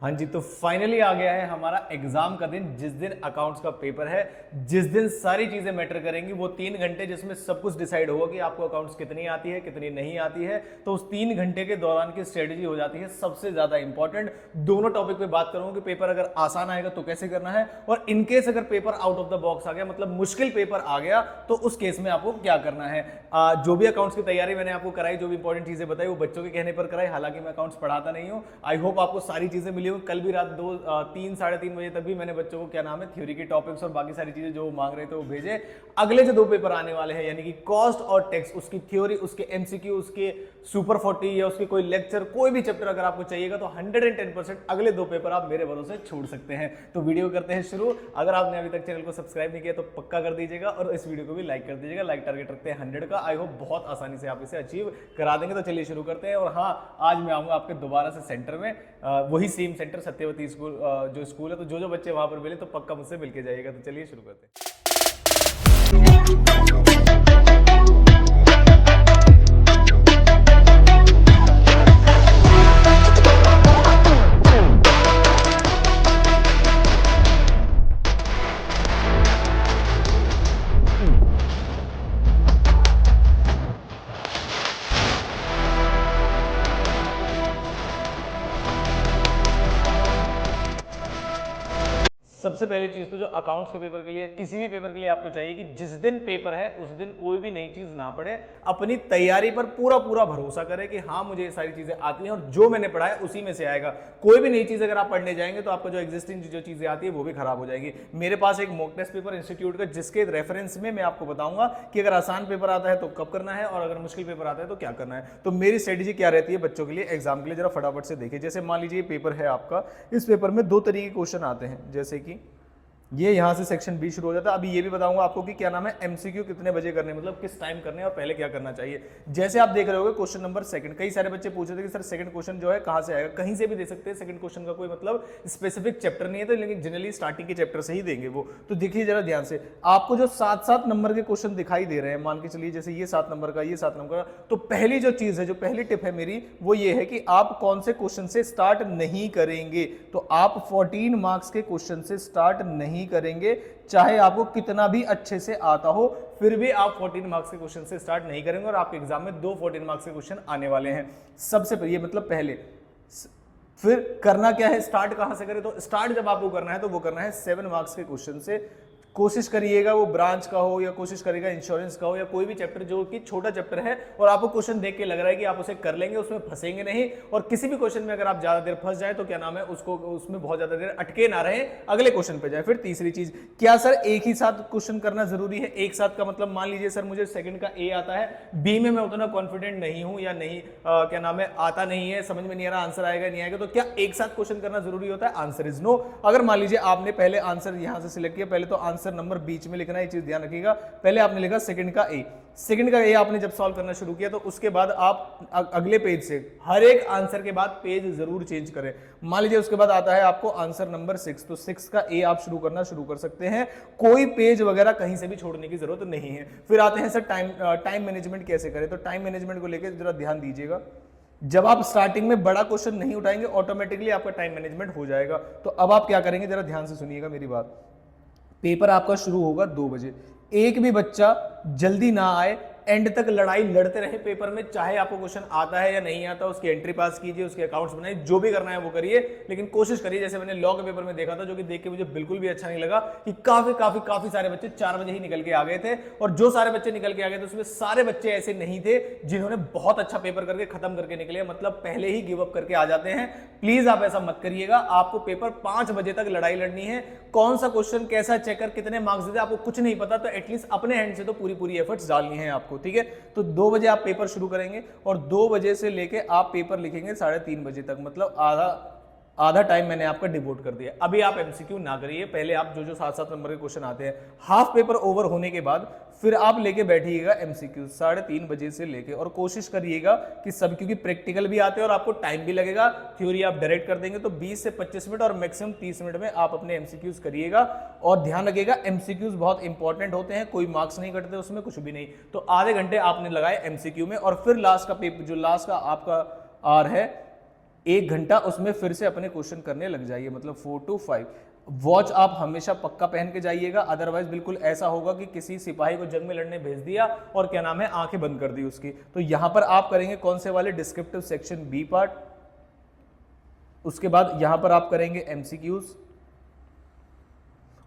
हाँ जी, तो फाइनली आ गया है हमारा एग्जाम का दिन, जिस दिन अकाउंट्स का पेपर है, जिस दिन सारी चीजें मैटर करेंगी। वो 3 घंटे जिसमें सब कुछ डिसाइड होगा कि आपको अकाउंट्स कितनी आती है, कितनी नहीं आती है। तो उस 3 घंटे के दौरान की स्ट्रेटेजी हो जाती है सबसे ज्यादा इंपॉर्टेंट। दोनों टॉपिक पे बात करूंगा कि पेपर अगर आसान आएगा तो कैसे करना है, और इनकेस अगर paper out of the box आ गया, मतलब मुश्किल पेपर आ गया, तो उस केस में आपको क्या करना है। जो भी अकाउंट्स की तैयारी मैंने आपको कराई, जो भी इंपॉर्टेंट चीजें बताई, वो बच्चों के कहने पर कराई। हालांकि मैं अकाउंट्स पढ़ाता नहीं हूँ। आई होप आपको सारी चीजें मिली हो। कल भी रात 3 साढ़े 3 बजे तक भी मैंने बच्चों को क्या नाम है थ्योरी के टॉपिक्स और बाकी सारी चीजें जो मांग रहे थे वो भेजे। अगले जो 2 पेपर आने वाले हैं, यानी कि कॉस्ट और टैक्स, उसकी थ्योरी, उसके एमसीक्यू, उसके सुपर 40 या उसके कोई लेक्चर, कोई भी चैप्टर अगर आपको चाहिएगा तो 110% अगले 2 पेपर आप मेरे भरोसे छोड़ सकते हैं। तो वीडियो करते हैं शुरू। अगर आपने अभी तक चैनल को सब्सक्राइब नहीं किया तो पक्का कर दीजिएगा, और इस वीडियो को भी लाइक कर दीजिएगा। लाइक टारगेट रखते हैं 100 का। आई होप बहुत आसानी से आप इसे अचीव करा देंगे। तो चलिए शुरू करते हैं। और हाँ, आज मैं आऊंगा आपके दोबारा से सेंटर में, वही सेम सेंटर सत्यवती स्कूल, जो स्कूल है। तो जो बच्चे वहां पर मिले तो पक्का मुझसे मिलके जाइएगा। तो चलिए शुरू करते हैं। सबसे पहली चीज तो जो अकाउंट्स के पेपर के लिए, किसी भी पेपर के लिए आपको चाहिए कि जिस दिन पेपर है उस दिन कोई भी नई चीज ना पढ़े। अपनी तैयारी पर पूरा पूरा भरोसा करें कि हाँ, मुझे ये सारी चीजें आती हैं और जो मैंने पढ़ा है उसी में से आएगा। कोई भी नई चीज अगर आप पढ़ने जाएंगे तो आपका जो एग्जिस्टिंग जो चीजें आती है वो भी खराब हो जाएगी। मेरे पास एक मॉक टेस्ट पेपर इंस्टीट्यूट का, जिसके रेफरेंस में मैं आपको बताऊंगा कि अगर आसान पेपर आता है तो कब करना है, और अगर मुश्किल पेपर आता है तो क्या करना है। तो मेरी स्ट्रेटेजी क्या रहती है बच्चों के लिए एग्जाम के लिए, जरा फटाफट से देखिए। जैसे मान लीजिए पेपर है आपका, इस पेपर में 2 तरीके के क्वेश्चन आते हैं। जैसे कि ये यहां से सेक्शन बी शुरू हो जाता है। अभी ये भी बताऊंगा आपको कि क्या नाम है एमसीक्यू कितने बजे करने, मतलब किस टाइम करने और पहले क्या करना चाहिए। जैसे आप देख रहे होगे क्वेश्चन नंबर 2, कई सारे बच्चे पूछ रहे थे कि सर सेकंड क्वेश्चन जो है कहां से आएगा। कहीं से भी दे सकते हैं। सेकंड क्वेश्चन का कोई मतलब स्पेसिफिक चैप्टर नहीं है, तो लेकिन जनरली स्टार्टिंग के चैप्टर से ही देंगे वो। तो देखिए जरा ध्यान से, आपको जो 7-7 नंबर के क्वेश्चन दिखाई दे रहे हैं, मान के चलिए जैसे ये 7 नंबर का, ये 7 नंबर का। तो पहली जो चीज है, जो पहली टिप है मेरी, वो ये है कि आप कौन से क्वेश्चन से स्टार्ट नहीं करेंगे। तो आप 14 मार्क्स के क्वेश्चन से स्टार्ट नहीं करेंगे, चाहे आपको कितना भी अच्छे से आता हो, फिर भी आप 14 मार्क्स के क्वेश्चन से स्टार्ट नहीं करेंगे। और आपके एग्जाम में 2 14 मार्क्स के क्वेश्चन आने वाले हैं। सबसे पहले, मतलब पहले, फिर करना क्या है, स्टार्ट कहां से करें। तो स्टार्ट जब आपको करना है तो वो करना है 7 मार्क्स के क्वेश्चन से। कोशिश करिएगा वो ब्रांच का हो, या कोशिश करिएगा इंश्योरेंस का हो, या कोई भी चैप्टर जो कि छोटा चैप्टर है और आपको क्वेश्चन देख के लग रहा है कि आप उसे कर लेंगे, उसमें फंसेंगे नहीं। और किसी भी क्वेश्चन में अगर आप ज्यादा देर फंस जाए तो क्या नाम है, उसको उसमें बहुत ज्यादा देर अटके ना रहे, अगले क्वेश्चन पे जाए। फिर तीसरी चीज, क्या सर एक ही साथ क्वेश्चन करना जरूरी है। एक साथ का मतलब, मान लीजिए सर मुझे सेकंड का ए आता है, बी में मैं उतना कॉन्फिडेंट नहीं हूं, या नहीं क्या नाम है आता नहीं है, समझ में नहीं आ रहा आंसर आएगा नहीं आएगा, तो क्या एक साथ क्वेश्चन करना जरूरी होता है। Answer is no. अगर मान लीजिए आपने पहले आंसर यहां से सिलेक्ट किया, पहले तो आंसर नंबर बीच में लिखना, ये चीज ध्यान रखिएगा। पहले आपने लिखा सेकंड का ए, सेकंड का ए आपने जब सॉल्व करना शुरू किया तो उसके बाद आप अगले पेज से हर एक आंसर के बाद पेज जरूर चेंज करें। मान लीजिए उसके बाद आता है आपको आंसर नंबर 6, तो 6 का ए आप शुरू कर सकते हैं। कोई पेज वगैरह कहीं से भी छोड़ने की जरूरत नहीं है। फिर आते हैं सर टाइम मैनेजमेंट कैसे करें। तो टाइम मैनेजमेंट को लेकर जरा ध्यान दीजिएगा। जब आप स्टार्टिंग में बड़ा क्वेश्चन नहीं उठाएंगे, ऑटोमेटिकली आपका टाइम मैनेजमेंट हो जाएगा। तो अब आप क्या करेंगे, जरा ध्यान से सुनिएगा मेरी बात। पेपर आपका शुरू होगा 2 बजे। एक भी बच्चा जल्दी ना आए, एंड तक लड़ाई लड़ते रहे पेपर में। चाहे आपको क्वेश्चन आता है या नहीं आता, उसकी एंट्री पास कीजिए, उसके अकाउंट्स बनाइए, जो भी करना है वो करिए, लेकिन कोशिश करिए। जैसे मैंने लॉ के पेपर में देखा था, जो कि देख के मुझे बिल्कुल भी अच्छा नहीं लगा, कि काफी सारे बच्चे 4 बजे ही निकल के आ गए थे। और जो सारे बच्चे निकल के आ गए थे उसमें सारे बच्चे ऐसे नहीं थे जिन्होंने बहुत अच्छा पेपर करके खत्म करके निकले, मतलब पहले ही गिव अप करके आ जाते हैं। प्लीज आप ऐसा मत करिएगा। आपको पेपर 5 बजे तक लड़ाई लड़नी है। कौन सा क्वेश्चन कैसा चेकर कितने मार्क्स देते आपको कुछ नहीं पता, तो एटलीस्ट अपने हैंड से तो पूरी एफर्ट्स डालनी है आपको, ठीक है। तो 2 बजे आप पेपर शुरू करेंगे और 2 बजे से लेके आप पेपर लिखेंगे 3:30 बजे तक, मतलब आधा टाइम मैंने आपका डिवोट कर दिया। अभी आप एमसीक्यू ना करिए, पहले आप जो 7-7 नंबर के क्वेश्चन आते हैं, हाफ पेपर ओवर होने के बाद फिर आप लेके बैठिएगा एमसीक्यू 3:30 बजे से लेके। और कोशिश करिएगा कि सब, क्योंकि प्रैक्टिकल भी आते हैं और आपको टाइम भी लगेगा, थ्योरी आप डायरेक्ट कर देंगे तो 20 से 25 मिनट और मैक्सिमम 30 मिनट में आप अपने एमसीक्यूज करिएगा। और ध्यान रखिएगा एमसीक्यूज बहुत इंपॉर्टेंट होते हैं, कोई मार्क्स नहीं कटते उसमें, कुछ भी नहीं। तो आधे घंटे आपने लगाए एमसीक्यू में, और फिर लास्ट का पेपर, जो लास्ट का आपका आर है, 1 घंटा उसमें फिर से अपने क्वेश्चन करने लग जाइए, मतलब 4 to 5। वॉच आप हमेशा पक्का पहन के जाइएगा, अदरवाइज बिल्कुल ऐसा होगा कि किसी सिपाही को जंग में लड़ने भेज दिया और क्या नाम है आंखें बंद कर दी उसकी। तो यहां पर आप करेंगे कौन से वाले, डिस्क्रिप्टिव सेक्शन बी पार्ट, उसके बाद यहां पर आप करेंगे एमसीक्यूज,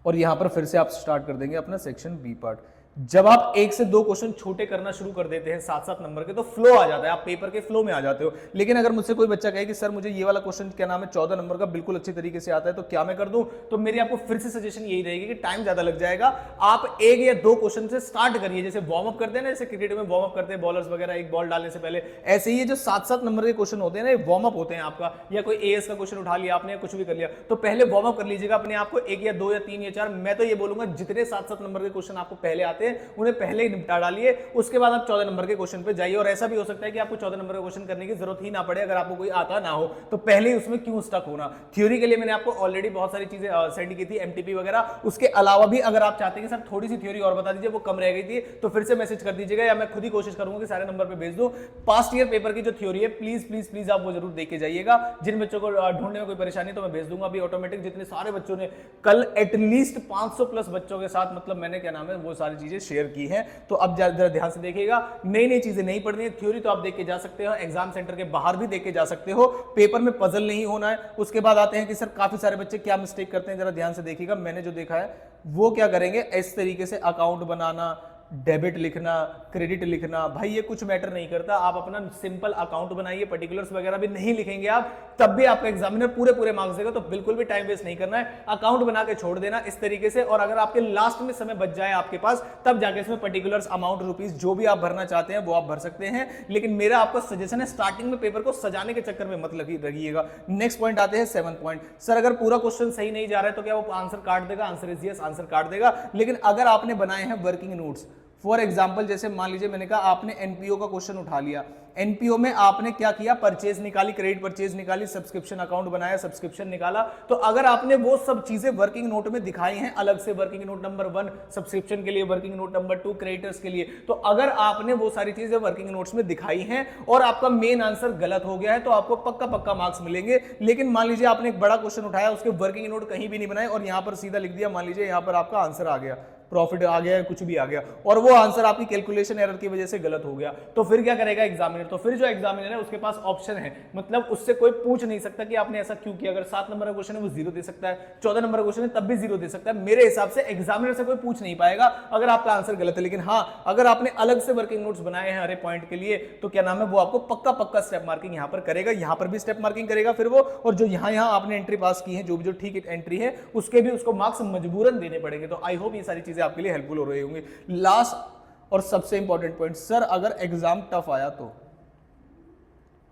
और यहां पर फिर से आप स्टार्ट कर देंगे अपना सेक्शन बी पार्ट। जब आप 1 से 2 क्वेश्चन छोटे करना शुरू कर देते हैं 7-7 नंबर के, तो फ्लो आ जाता है, आप पेपर के फ्लो में आ जाते हो। लेकिन अगर मुझसे कोई बच्चा कहे कि सर मुझे ये वाला क्वेश्चन क्या नाम है 14 नंबर का बिल्कुल अच्छी तरीके से आता है, तो क्या मैं कर दूं, तो मेरी आपको फिर से सजेशन यही रहेगी कि टाइम ज्यादा लग जाएगा, आप 1 या 2 क्वेश्चन से स्टार्ट करिए। जैसे वार्म अप करते हैं ना, जैसे क्रिकेट में वार्म अप करते हैं बॉलर्स वगैरह एक बॉल डालने से पहले, ऐसे ही ये जो 7-7 नंबर के क्वेश्चन होते हैं ना, वार्म अप होते हैं आपका, या कोई एएस का क्वेश्चन उठा लिया आपने, कुछ भी कर लिया, तो पहले वार्म अप कर लीजिएगा अपने आप को, 1 या 2 या 3 या 4, मैं तो ये बोलूंगा जितने 7-7 नंबर के क्वेश्चन आपको पहले आते हैं उन्हें पहले निपटा डालिए, उसके बाद आप 14 नंबर के क्वेश्चन पे जाइए। और ऐसा भी हो सकता है कि आपको 14 नंबर का क्वेश्चन करने की जरूरत ही ना पड़े, अगर आपको कोई आता ना हो तो पहले ही उसमें क्यों स्टक होना। थ्योरी के लिए मैंने आपको ऑलरेडी बहुत सारी चीजें सेंड की थी, एमटीपी वगैरह। उसके अलावा भी अगर आप चाहते हैं कि सर थोड़ी सी थ्योरी और बता दीजिए, वो कम रह गई थी, तो फिर से मैसेज कर दीजिएगा, या मैं खुद ही कोशिश करूंगा कि सारे नंबर पे भेज दूं। पास्ट ईयर पेपर की जो थ्योरी है प्लीज प्लीज प्लीज आप वो जरूर देख के जाइएगा। जिन बच्चों को ढूंढने में कोई परेशानी तो मैं भेज दूंगा अभी ऑटोमेटिक। जितने सारे बच्चों ने कल एटलीस्ट 500 प्लस बच्चों के साथ, मतलब मैंने क्या नाम है वो सारी चीजें शेयर की हैं, तो अब जरा ध्यान से देखिएगा। नई नई चीजें नहीं पढ़नी है, थ्योरी तो आप देख के जा सकते हो, एग्जाम सेंटर के बाहर भी देख के जा सकते हो, पेपर में पजल नहीं होना है। उसके बाद आते हैं कि सर काफी सारे बच्चे क्या मिस्टेक करते हैं, जरा ध्यान से देखिएगा। मैंने जो देखा है वो क्या करेंगे, इस तरीके से अकाउंट बनाना, डेबिट लिखना, क्रेडिट लिखना, भाई ये कुछ मैटर नहीं करता। आप अपना सिंपल अकाउंट बनाइए, पर्टिकुलर्स वगैरह भी नहीं लिखेंगे आप, तब भी आपका एग्जामिनर पूरे पूरे मार्क्स देगा। तो बिल्कुल भी टाइम वेस्ट नहीं करना है, अकाउंट बना के छोड़ देना इस तरीके से। और अगर आपके लास्ट में समय बच जाए आपके पास, तब जाके इसमें पर्टिकुलर्स अमाउंट रुपीस जो भी आप भरना चाहते हैं वो आप भर सकते हैं। लेकिन मेरा आपका सजेशन है स्टार्टिंग में पेपर को सजाने के चक्कर में मत लगिएगा। नेक्स्ट पॉइंट आते हैं 7th पॉइंट। सर अगर पूरा क्वेश्चन सही नहीं जा रहा है तो क्या वो आंसर काट देगा? आंसर इज यस, आंसर काट देगा। लेकिन अगर आपने बनाए हैं वर्किंग नोट्स, फॉर एग्जाम्पल जैसे मान लीजिए मैंने कहा आपने एनपीओ का क्वेश्चन उठा लिया, एनपीओ में आपने क्या किया, परचेज निकाली, क्रेडिट परचेज निकाली, सब्सक्रिप्शन अकाउंट बनाया, सब्सक्रिप्शन निकाला। तो अगर आपने वो सब चीजें वर्किंग नोट में दिखाई हैं अलग से, वर्किंग नोट नंबर 1 सब्सक्रिप्शन के लिए, वर्किंग नोट नंबर 2 क्रेडिटर्स के लिए, तो अगर आपने वो सारी चीजें वर्किंग नोट्स में दिखाई हैं और आपका मेन आंसर गलत हो गया है, तो आपको पक्का पक्का मार्क्स मिलेंगे। लेकिन मान लीजिए आपने एक बड़ा क्वेश्चन उठाया, उसके वर्किंग नोट कहीं भी नहीं बनाए और यहां पर सीधा लिख दिया, मान लीजिए यहां पर आपका आंसर आ गया, प्रॉफिट आ गया, कुछ भी आ गया, और वो आंसर आपकी कैलकुलेशन एरर की वजह से गलत हो गया, तो फिर क्या करेगा एग्जामिनर? तो फिर जो एग्जामिनर है उसके पास ऑप्शन है, मतलब उससे कोई पूछ नहीं सकता कि आपने ऐसा क्यों किया। अगर 7 नंबर का क्वेश्चन है वो 0 दे सकता है, 14 नंबर का क्वेश्चन है तब भी 0 दे सकता है। मेरे हिसाब से एग्जामिनर से कोई पूछ नहीं पाएगा अगर आपका आंसर गलत है। लेकिन हाँ, अगर आपने अलग से वर्किंग नोट्स बनाए हैं हर एक पॉइंट के लिए, तो क्या नाम है वो आपको पक्का पक्का स्टेप मार्किंग यहां पर करेगा, यहां पर भी स्टेप मार्किंग करेगा फिर वो, और जो यहां आपने एंट्री पास की है, जो भी जो ठीक एंट्री है, उसके भी उसको मार्क्स मजबूरन देने पड़ेंगे। तो आई होप ये सारी चीजें आपके लिए हेल्पफुल हो रही होंगे। लास्ट और सबसे इंपॉर्टेंट पॉइंट, सर अगर एग्जाम टफ आया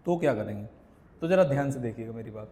तो क्या करेंगे? तो जरा ध्यान से देखिएगा मेरी बात।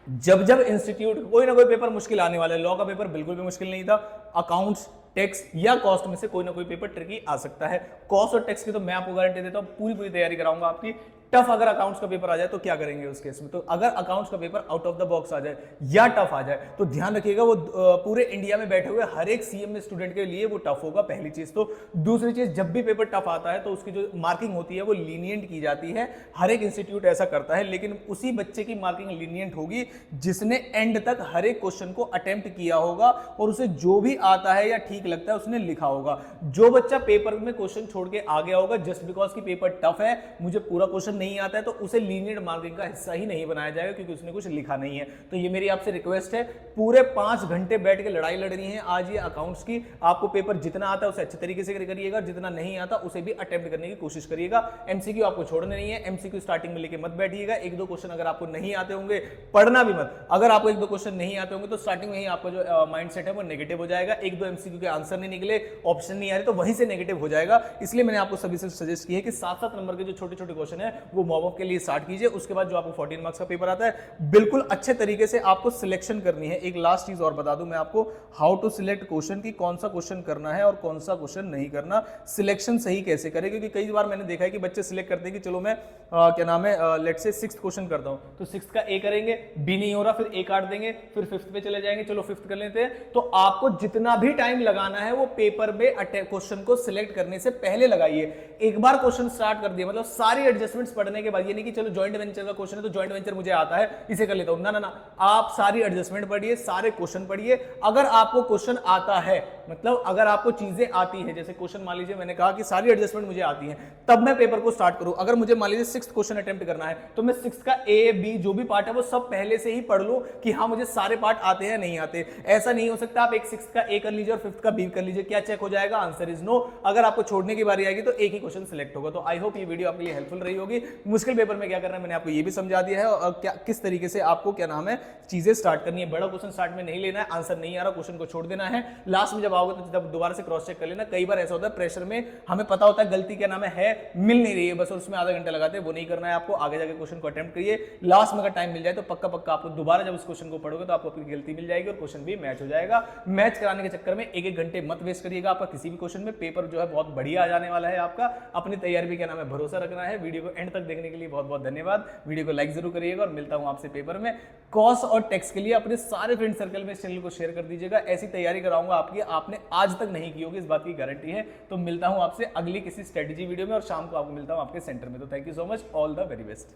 जब जब इंस्टीट्यूट कोई ना कोई पेपर मुश्किल आने वाला है, लॉ का पेपर बिल्कुल भी मुश्किल नहीं था, अकाउंट्स, टैक्स या कॉस्ट में से कोई ना कोई पेपर ट्रिकी आ सकता है। कॉस्ट और टैक्स की तो मैं आपको गारंटी देता हूं, पूरी तैयारी कराऊंगा आपकी। टफ अगर अकाउंट्स का पेपर आ जाए तो क्या करेंगे उस केस में? तो अगर अकाउंट्स का paper out of the box आ जाए या टफ आ जाए, तो ध्यान रखिएगा वो पूरे इंडिया में बैठे हुए हर एक सीएमए स्टूडेंट के लिए वो टफ होगा, पहली चीज तो। दूसरी चीज, जब भी पेपर टफ आता है तो उसकी जो मार्किंग होती है वो लीनियंट की जाती है। हर एक इंस्टीट्यूट ऐसा करता है, लेकिन उसी बच्चे की मार्किंग लीनियंट होगी जिसने एंड तक हर एक क्वेश्चन को अटेम्प्ट किया होगा और उसे जो भी आता है या ठीक लगता है उसने लिखा होगा। जो बच्चा पेपर में क्वेश्चन छोड़ के आ गया होगा जस्ट बिकॉज की पेपर टफ है, मुझे पूरा क्वेश्चन नहीं आता है, तो उसे लीनियर मार्किंग का हिस्सा ही नहीं बनाया जाएगा, क्योंकि उसने कुछ लिखा नहीं है। तो ये मेरी आपसे रिक्वेस्ट है, पूरे 5 घंटे बैठ के लड़ाई लड़नी है आज ये अकाउंट्स की। आपको पेपर जितना आता है उसे अच्छे तरीके से करिएगा, जितना नहीं आता उसे भी अटेम्प्ट करने की कोशिश करिएगा। एमसीक्यू आपको छोड़ने नहीं है, एमसीक्यू स्टार्टिंग में लेके मत बैठिएगा। 1-2 क्वेश्चन अगर आपको नहीं आते होंगे, पढ़ना भी मत। अगर आपको 1-2 क्वेश्चन नहीं आते होंगे तो स्टार्टिंग में ही आपका जो माइंडसेट है वो नेगेटिव हो जाएगा। 1-2 एमसीक्यू के आंसर नहीं निकले, ऑप्शन नहीं आ रहे, तो वहीं से नेगेटिव हो जाएगा। इसलिए मैंने आपको सभी से सजेस्ट किया है कि 7-7 नंबर के जो छोटे छोटे क्वेश्चन है वो मॉक अप के लिए स्टार्ट कीजिए। उसके बाद जो आपको 14 मार्क्स का पेपर आता है, बिल्कुल अच्छे तरीके से आपको सिलेक्शन करनी है। एक लास्ट चीज और बता दूं मैं आपको, हाउ टू सिलेक्ट क्वेश्चन, की कौन सा क्वेश्चन करना है और कौन सा क्वेश्चन नहीं करना, सिलेक्शन सही कैसे करें। क्योंकि कई बार मैंने देखा है कि बच्चे सिलेक्ट करते हैं कि चलो मैं क्या नाम है लेट्स से 6th क्वेश्चन करता हूं, तो 6th का ए करेंगे, बी नहीं हो रहा, फिर ए काट देंगे, फिर 5th पे चले जाएंगे, चलो 5th कर लेते हैं। तो आपको जितना भी टाइम लगाना है वो पेपर में क्वेश्चन को सिलेक्ट करने से पहले लगाइए। एक बार क्वेश्चन स्टार्ट कर दिया मतलब सारी एडजस्टमेंट्स पढ़ने के बाद ये नहीं कि चलो जॉइंट वेंचर का क्वेश्चन है तो जॉइंट वेंचर मुझे आता है इसे कर लेता हूं, ना ना ना, आप सारी एडजस्टमेंट पढ़िए, सारे क्वेश्चन पढ़िए। अगर आपको क्वेश्चन आता है, मतलब अगर आपको चीजें आती है, जैसे क्वेश्चन मान लीजिए मैंने कहा कि सारी एडजस्टमेंट मुझे आती है, तब मैं पेपर को स्टार्ट करूं। अगर मुझे मान लीजिए 6th क्वेश्चन अटेम्प्ट करना है तो मैं 6th का ए बी जो भी पार्ट है वो सब पहले से ही पढ़ लूं कि हाँ मुझे सारे पार्ट आते हैं नहीं आते। ऐसा नहीं हो सकता आप एक 6th का ए कर लीजिए और 5th का बी कर लीजिए, क्या चेक हो जाएगा? Answer is no. अगर आपको छोड़ने की बारी आएगी तो एक ही क्वेश्चन सिलेक्ट होगा। तो आई होप ये वीडियो आपके लिए हेल्पफुल रही होगी। मुश्किल पेपर में क्या करना है मैंने आपको ये भी समझा दिया है, और क्या किस तरीके से आपको क्या नाम है चीजें स्टार्ट करनी है। बड़ा क्वेश्चन स्टार्ट में नहीं लेना है, आंसर नहीं आ रहा क्वेश्चन को छोड़ देना है, लास्ट में जब आओगे तो जब दोबारा से क्रॉस चेक कर लेना। कई बार ऐसा होता है प्रेशर में हमें पता होता है गलती क्या नाम है मिल नहीं रही है बस, और उसमें आधा घंटा लगाते हैं, वो नहीं करना है आपको। आगे जाके क्वेश्चन को अटेम्प्ट करिए, लास्ट में अगर टाइम मिल जाए तो पक्का पक्का आपको दोबारा जब उस क्वेश्चन को पढ़ोगे तो आपको अपनी गलती मिल जाएगी और क्वेश्चन भी मैच हो जाएगा। मैच कराने के चक्कर में एक घंटे मत वेस्ट करिएगा आपका किसी भी क्वेश्चन में। पेपर जो है बहुत बढ़िया आ जाने वाला है आपका, अपनी तैयारी पे क्या नाम है भरोसा रखना है। वीडियो को एंड तक देखने के लिए बहुत बहुत धन्यवाद। वीडियो को लाइक जरूर करिएगा और मिलता हूं आपसे पेपर में। कॉस और टेक्स के लिए अपने सारे फ्रेंड सर्कल में इस चैनल को शेयर कर दीजिएगा, ऐसी तैयारी कराऊंगा आपकी आपने आज तक नहीं की होगी, इस बात की गारंटी है। तो मिलता हूं आपसे अगली किसी स्ट्रेटेजी वीडियो में और शाम को आपको मिलता हूं आपके सेंटर में। तो thank you so much, all the very best.